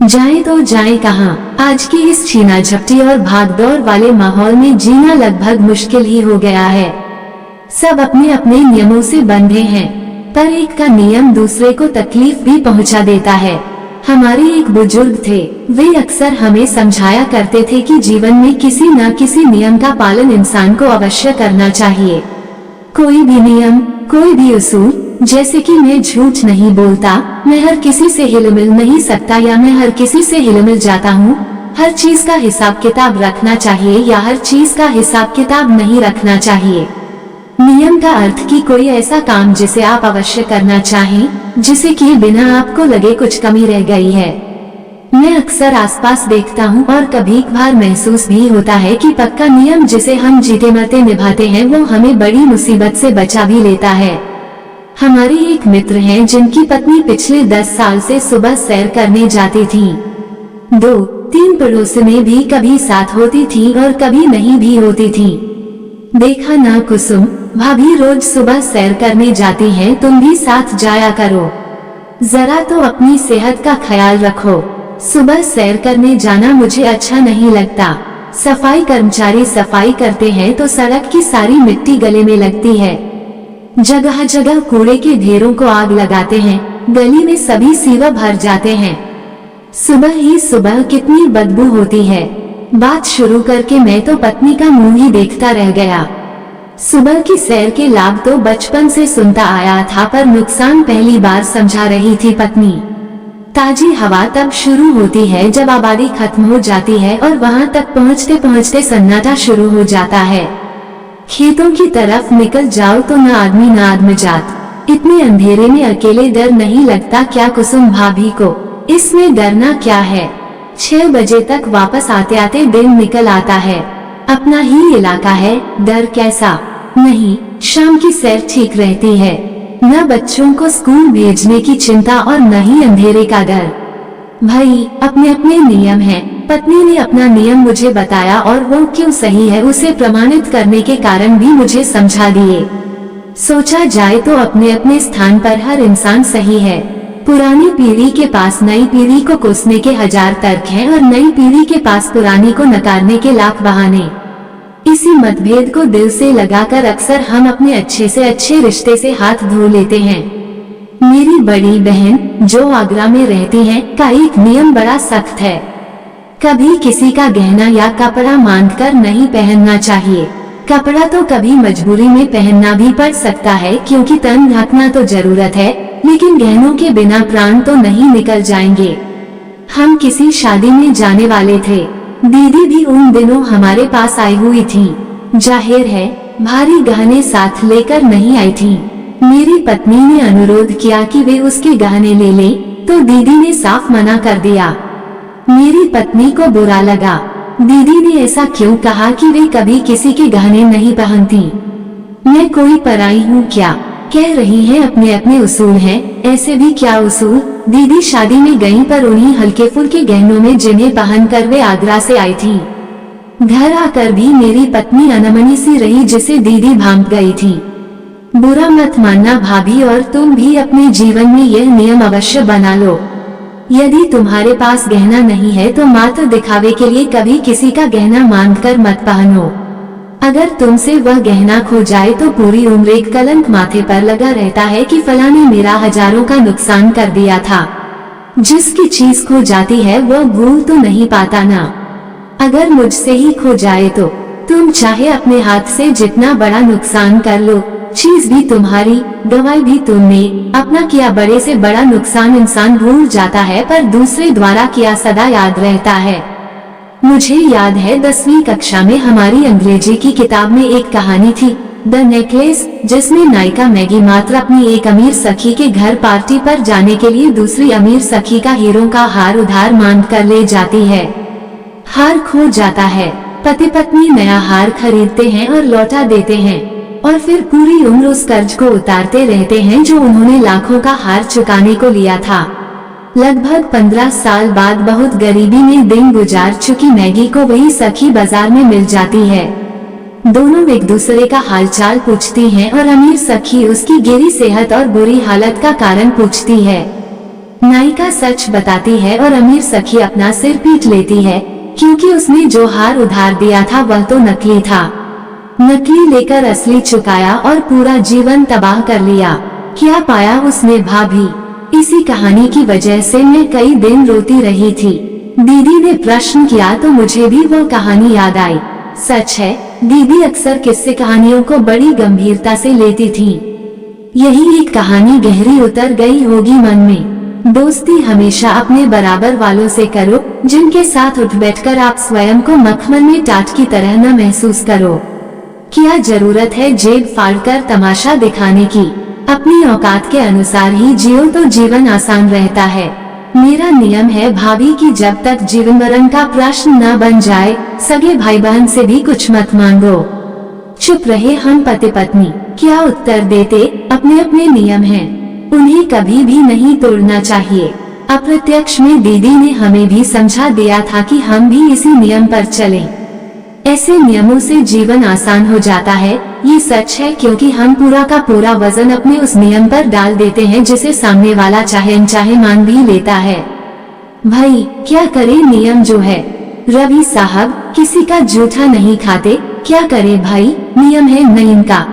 जाए तो जाए कहाँ। आज की इस छीना झपटी और भागदौड़ वाले माहौल में जीना लगभग मुश्किल ही हो गया है। सब अपने अपने नियमों से बंधे हैं, पर एक का नियम दूसरे को तकलीफ भी पहुंचा देता है। हमारे एक बुजुर्ग थे, वे अक्सर हमें समझाया करते थे कि जीवन में किसी न किसी नियम का पालन इंसान को अवश्य करना चाहिए। कोई भी नियम, कोई भी उसूल, जैसे कि मैं झूठ नहीं बोलता, मैं हर किसी से हिलमिल नहीं सकता, या मैं हर किसी से हिलमिल जाता हूँ। हर चीज का हिसाब किताब रखना चाहिए या हर चीज का हिसाब किताब नहीं रखना चाहिए। नियम का अर्थ कि कोई ऐसा काम जिसे आप अवश्य करना चाहें, जिसे किए बिना आपको लगे कुछ कमी रह गई है। मैं अक्सर आसपास देखता हूँ और कभी कभार महसूस भी होता है कि पक्का नियम जिसे हम जीते मरते निभाते हैं वो हमें बड़ी मुसीबत से बचा भी लेता है। हमारे एक मित्र हैं जिनकी पत्नी पिछले 10 साल से सुबह सैर करने जाती थी। 2-3 पड़ोसिनें भी कभी साथ होती थी और कभी नहीं भी होती थी। देखा ना कुसुम, भाभी रोज सुबह सैर करने जाती हैं, तुम भी साथ जाया करो। जरा तो अपनी सेहत का ख्याल रखो। सुबह सैर करने जाना मुझे अच्छा नहीं लगता। सफाई कर्मचारी सफाई करते हैं तो सड़क की सारी मिट्टी गले में लगती है। जगह जगह कूड़े के ढेरों को आग लगाते हैं, गली में सभी सीवा भर जाते हैं। सुबह ही सुबह कितनी बदबू होती है। बात शुरू करके मैं तो पत्नी का मुंह ही देखता रह गया। सुबह की सैर के लाभ तो बचपन से सुनता आया था, पर नुकसान पहली बार समझा रही थी पत्नी। ताजी हवा तब शुरू होती है जब आबादी खत्म हो जाती है और वहां तक पहुंचते पहुंचते सन्नाटा शुरू हो जाता है। खेतों की तरफ निकल जाओ तो न आदमी न आदमजात। इतने अंधेरे में अकेले डर नहीं लगता क्या कुसुम भाभी को? इसमें डरना क्या है? 6 बजे तक वापस आते आते दिन निकल आता है। अपना ही इलाका है, डर कैसा? नहीं, शाम की सैर ठीक रहती है। न बच्चों को स्कूल भेजने की चिंता और न ही अंधेरे का डर। भाई अपने अपने नियम हैं। पत्नी ने अपना नियम मुझे बताया और वो क्यों सही है उसे प्रमाणित करने के कारण भी मुझे समझा दिए। सोचा जाए तो अपने अपने स्थान पर हर इंसान सही है। पुरानी पीढ़ी के पास नई पीढ़ी को कोसने के 1000 तर्क हैं और नई पीढ़ी के पास पुरानी को नकारने के लाख बहाने। इसी मतभेद को दिल से लगाकर अक्सर हम अपने अच्छे से अच्छे रिश्ते से हाथ धो लेते हैं। मेरी बड़ी बहन जो आगरा में रहती है का एक नियम बड़ा सख्त है। कभी किसी का गहना या कपड़ा मांगकर नहीं पहनना चाहिए। कपड़ा तो कभी मजबूरी में पहनना भी पड़ सकता है क्योंकि तन ढकना तो जरूरत है, लेकिन गहनों के बिना प्राण तो नहीं निकल जाएंगे। हम किसी शादी में जाने वाले थे। दीदी भी उन दिनों हमारे पास आई हुई थी। जाहिर है भारी गहने साथ लेकर नहीं आई थी। मेरी पत्नी ने अनुरोध किया कि वे उसके गहने ले लें, तो दीदी ने साफ मना कर दिया। मेरी पत्नी को बुरा लगा। दीदी ने ऐसा क्यों कहा कि वे कभी किसी के गहने नहीं पहनती? मैं कोई पराई हूँ क्या? कह रही हैं अपने अपने उसूल हैं। ऐसे भी क्या उसूल? दीदी शादी में गईं पर उन्हीं हल्के फुल्के गहनों में जिन्हें पहनकर वे आगरा से आई थी। घर आकर भी मेरी पत्नी अनमनी सी रही जिसे दीदी भांप गई थी। बुरा मत मानना भाभी, और तुम भी अपने जीवन में यह नियम अवश्य बना लो। यदि तुम्हारे पास गहना नहीं है तो मात्र दिखावे के लिए कभी किसी का गहना मांगकर मत पहनो। अगर तुमसे वह गहना खो जाए तो पूरी उम्र एक कलंक माथे पर लगा रहता है कि फलाने मेरा हजारों का नुकसान कर दिया था। जिसकी चीज खो जाती है वह भूल तो नहीं पाता ना। अगर मुझसे ही खो जाए तो तुम चाहे अपने हाथ से जितना बड़ा नुकसान कर लो, चीज भी तुम्हारी, गवाई भी तुमने। अपना किया बड़े से बड़ा नुकसान इंसान भूल जाता है, पर दूसरे द्वारा किया सदा याद रहता है। मुझे याद है 10वीं कक्षा में हमारी अंग्रेजी की किताब में एक कहानी थी, द नेकलेस, जिसमें नायिका मैगी मात्र अपनी एक अमीर सखी के घर पार्टी पर जाने के लिए दूसरी अमीर सखी का हीरों का हार उधार मांग कर ले जाती है। हार खो जाता है। पति पत्नी नया हार खरीदते हैं और लौटा देते हैं, और फिर पूरी उम्र उस कर्ज को उतारते रहते हैं जो उन्होंने लाखों का हार चुकाने को लिया था। लगभग 15 साल बाद बहुत गरीबी में दिन गुजार चुकी मैगी को वही सखी बाजार में मिल जाती है। दोनों एक दूसरे का हालचाल पूछती हैं और अमीर सखी उसकी गिरी सेहत और बुरी हालत का कारण पूछती है। नायिका सच बताती है और अमीर सखी अपना सिर पीट लेती है, क्योंकि उसने जो हार उधार दिया था वह तो नकली था। नकली लेकर असली चुकाया और पूरा जीवन तबाह कर लिया। क्या पाया उसने भाभी? इसी कहानी की वजह से मैं कई दिन रोती रही थी। दीदी ने प्रश्न किया तो मुझे भी वो कहानी याद आई। सच है, दीदी अक्सर किस्से कहानियों को बड़ी गंभीरता से लेती थी। यही एक कहानी गहरी उतर गई होगी मन में। दोस्ती हमेशा अपने बराबर वालों से करो, जिनके साथ उठ बैठकर आप स्वयं को मखमल में टाट की तरह न महसूस करो। क्या जरूरत है जेब फाड़कर तमाशा दिखाने की? अपनी औकात के अनुसार ही जियो तो जीवन आसान रहता है। मेरा नियम है भाभी कि जब तक जीवन मरण का प्रश्न न बन जाए, सगे भाई बहन से भी कुछ मत मांगो। चुप रहे हम पति पत्नी। क्या उत्तर देते? अपने अपने नियम हैं, उन्हें कभी भी नहीं तोड़ना चाहिए। अप्रत्यक्ष में दीदी ने हमें भी समझा दिया था कि हम भी इसी नियम पर चलें। ऐसे नियमों से जीवन आसान हो जाता है। ये सच है, क्योंकि हम पूरा का पूरा वजन अपने उस नियम पर डाल देते हैं जिसे सामने वाला चाहे अनचाहे मान भी लेता है। भाई क्या करे, नियम जो है। रवि साहब किसी का जूठा नहीं खाते। क्या करे भाई, नियम है न इनका।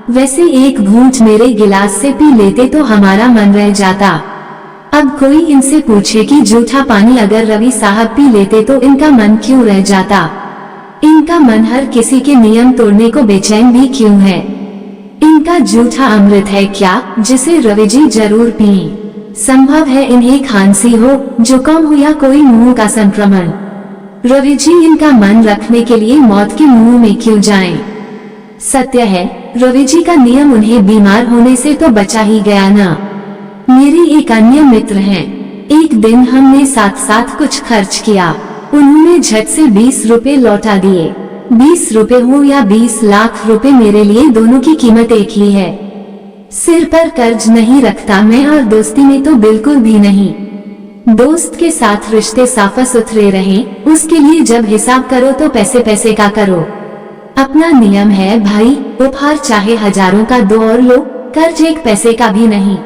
वैसे एक घूंट मेरे गिलास से पी लेते तो हमारा मन रह जाता। अब कोई इनसे पूछे कि जूठा पानी अगर रवि साहब पी लेते तो इनका मन क्यों रह जाता? इनका मन हर किसी के नियम तोड़ने को बेचैन भी क्यों है? इनका जूठा अमृत है क्या, जिसे रवि जी जरूर पिए। संभव है इन्हें खांसी हो, जुकाम हो या कोई मुंह का संक्रमण। रवि जी इनका मन रखने के लिए मौत के मुंह में क्यों जाएं? सत्य है, रवि जी का नियम उन्हें बीमार होने से तो बचा ही गया ना। मेरी एक अन्य मित्र हैं। एक दिन हमने साथ साथ कुछ खर्च किया। उन्होंने झट से 20 रुपए लौटा दिए। 20 रुपए हो या 20 लाख रुपए, मेरे लिए दोनों की कीमत एक ही है। सिर पर कर्ज नहीं रखता मैं, और दोस्ती में तो बिल्कुल भी नहीं। दोस्त के साथ रिश्ते साफ सुथरे रहें, उसके लिए जब हिसाब करो तो पैसे पैसे का करो। अपना नियम है भाई, उपहार चाहे हजारों का दो और लो, कर्ज एक पैसे का भी नहीं।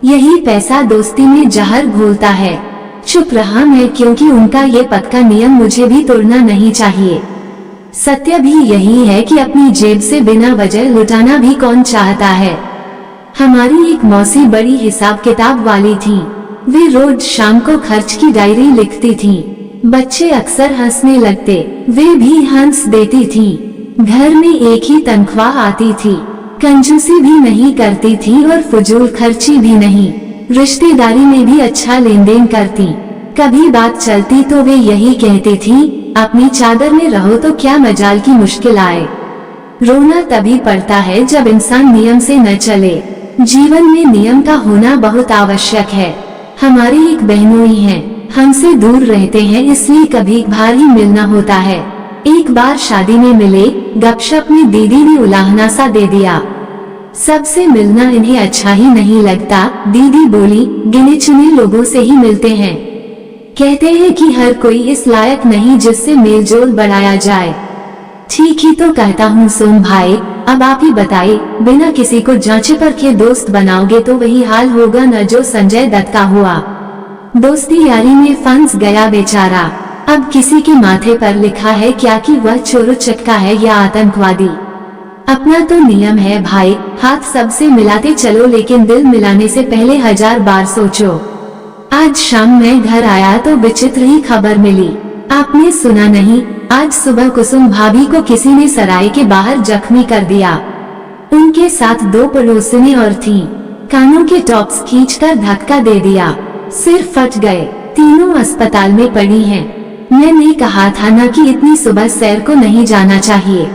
यही पैसा दोस्ती में जहर घोलता है। चुप रहा मैं, क्योंकि उनका ये पक्का नियम मुझे भी तोड़ना नहीं चाहिए। सत्य भी यही है कि अपनी जेब से बिना वजह लुटाना भी कौन चाहता है। हमारी एक मौसी बड़ी हिसाब किताब वाली थी। वे रोज शाम को खर्च की डायरी लिखती थी। बच्चे अक्सर हंसने लगते, वे भी हंस देती थी। घर में एक ही तनख्वाह आती थी। कंजूसी भी नहीं करती थी और फजूल खर्ची भी नहीं। रिश्तेदारी में भी अच्छा लेन देन करती। कभी बात चलती तो वे यही कहती थी, अपनी चादर में रहो तो क्या मजाल की मुश्किल आए। रोना तभी पड़ता है जब इंसान नियम से न चले। जीवन में नियम का होना बहुत आवश्यक है। हमारी एक बहनोई है, हमसे दूर रहते हैं, इसलिए कभी बाहर ही मिलना होता है। एक बार शादी में मिले, गपशप में दीदी ने उलाहना सा दे दिया। सबसे मिलना इन्हें अच्छा ही नहीं लगता। दीदी बोली, गिने चुने लोगों से ही मिलते हैं। कहते हैं कि हर कोई इस लायक नहीं जिससे मेलजोल बढ़ाया जाए। ठीक ही तो कहता हूँ सोम भाई, अब आप ही बताइए, बिना किसी को जांचे परखे दोस्त बनाओगे तो वही हाल होगा न जो संजय दत्त का हुआ। दोस्ती यारी में फंस गया बेचारा। अब किसी के माथे पर लिखा है क्या कि वह चोर चक्का है या आतंकवादी। अपना तो नियम है भाई, हाथ सबसे मिलाते चलो, लेकिन दिल मिलाने से पहले 1000 बार सोचो। आज शाम मैं घर आया तो विचित्र ही खबर मिली। आपने सुना नहीं? आज सुबह कुसुम भाभी को किसी ने सराय के बाहर जख्मी कर दिया। उनके साथ 2 पड़ोसिनें और थीं। कानों के टॉप्स खींचकर धक्का दे दिया, सिर फट गए। तीनों अस्पताल में पड़ी हैं। मैंने कहा था ना कि इतनी सुबह सैर को नहीं जाना चाहिए।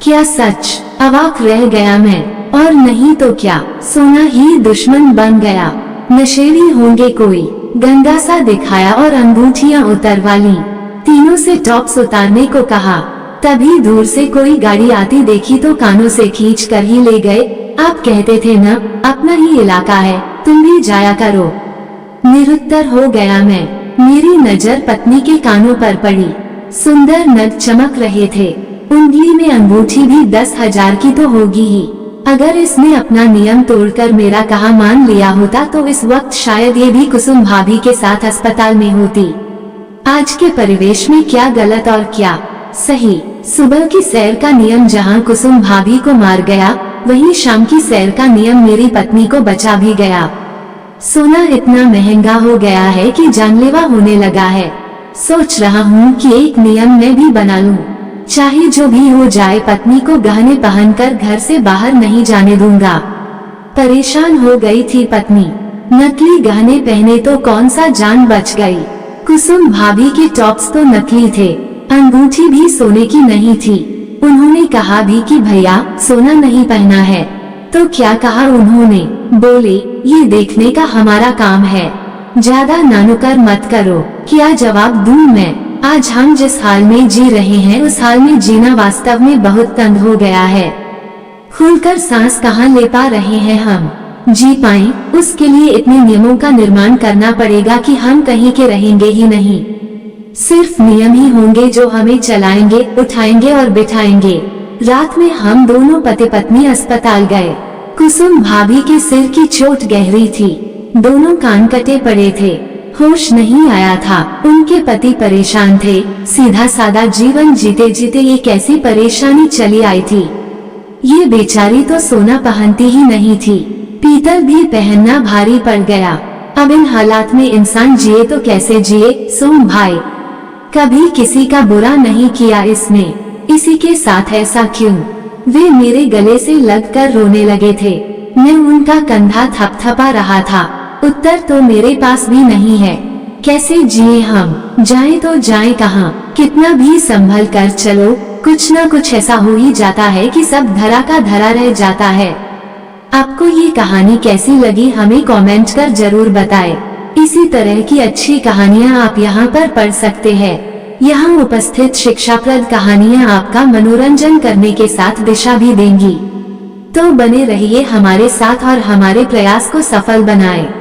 क्या सच? अवाक रह गया मैं। और नहीं तो क्या, सोना ही दुश्मन बन गया। नशेड़ी होंगे कोई, गंदा सा दिखाया और अंगूठियां उतरवा ली। तीनों से टॉप्स उतारने को कहा। तभी दूर से कोई गाड़ी आती देखी तो कानों से खींच कर ही ले गए। आप कहते थे ना, अपना ही इलाका है, तुम भी जाया करो। निरुत्तर हो गया मैं। मेरी नजर पत्नी के कानों पर पड़ी। सुंदर नग चमक रहे थे। उंगली में अंगूठी भी 10,000 की तो होगी ही। अगर इसने अपना नियम तोड़कर मेरा कहा मान लिया होता तो इस वक्त शायद ये भी कुसुम भाभी के साथ अस्पताल में होती। आज के परिवेश में क्या गलत और क्या सही। सुबह की सैर का नियम जहां कुसुम भाभी को मार गया, वहीं शाम की सैर का नियम मेरी पत्नी को बचा भी गया। सोना इतना महंगा हो गया है कि जानलेवा होने लगा है। सोच रहा हूँ कि एक नियम मैं भी बना लूं। चाहे जो भी हो जाए, पत्नी को गहने पहनकर घर से बाहर नहीं जाने दूंगा। परेशान हो गई थी पत्नी। नकली गहने पहने तो कौन सा जान बच गई। कुसुम भाभी के टॉप्स तो नकली थे, अंगूठी भी सोने की नहीं थी। उन्होंने कहा भी कि भैया सोना नहीं पहना है, तो क्या कहा उन्होंने? बोले ये देखने का हमारा काम है, ज्यादा नानुकर मत करो। क्या जवाब दूं मैं? आज हम जिस हाल में जी रहे हैं उस हाल में जीना वास्तव में बहुत तंग हो गया है। खुलकर सांस कहाँ ले पा रहे हैं हम। जी पाएं उसके लिए इतने नियमों का निर्माण करना पड़ेगा कि हम कहीं के रहेंगे ही नहीं। सिर्फ नियम ही होंगे जो हमें चलाएंगे, उठाएंगे और बिठाएंगे। रात में हम दोनों पति पत्नी अस्पताल गए। कुसुम भाभी के सिर की चोट गहरी थी, दोनों कान कटे पड़े थे, होश नहीं आया था। उनके पति परेशान थे। सीधा सादा जीवन जीते जीते ये कैसी परेशानी चली आई थी। ये बेचारी तो सोना पहनती ही नहीं थी, पीतल भी पहनना भारी पड़ गया। अब इन हालात में इंसान जिए तो कैसे जिए? सोम भाई कभी किसी का बुरा नहीं किया इसने, इसी के साथ ऐसा क्यों? वे मेरे गले से लगकर रोने लगे थे। मैं उनका कंधा थपथपा रहा था। उत्तर तो मेरे पास भी नहीं है। कैसे जिए हम? जाएं तो जाएं कहां? कितना भी संभल कर चलो, कुछ न कुछ ऐसा हो ही जाता है कि सब धरा का धरा रह जाता है। आपको ये कहानी कैसी लगी हमें कमेंट कर जरूर बताएं। इसी तरह की अच्छी कहानियाँ आप यहाँ पर पढ़ सकते हैं। यहाँ उपस्थित शिक्षाप्रद कहानियाँ आपका मनोरंजन करने के साथ दिशा भी देंगी। तो बने रहिए हमारे साथ और हमारे प्रयास को सफल बनाएं।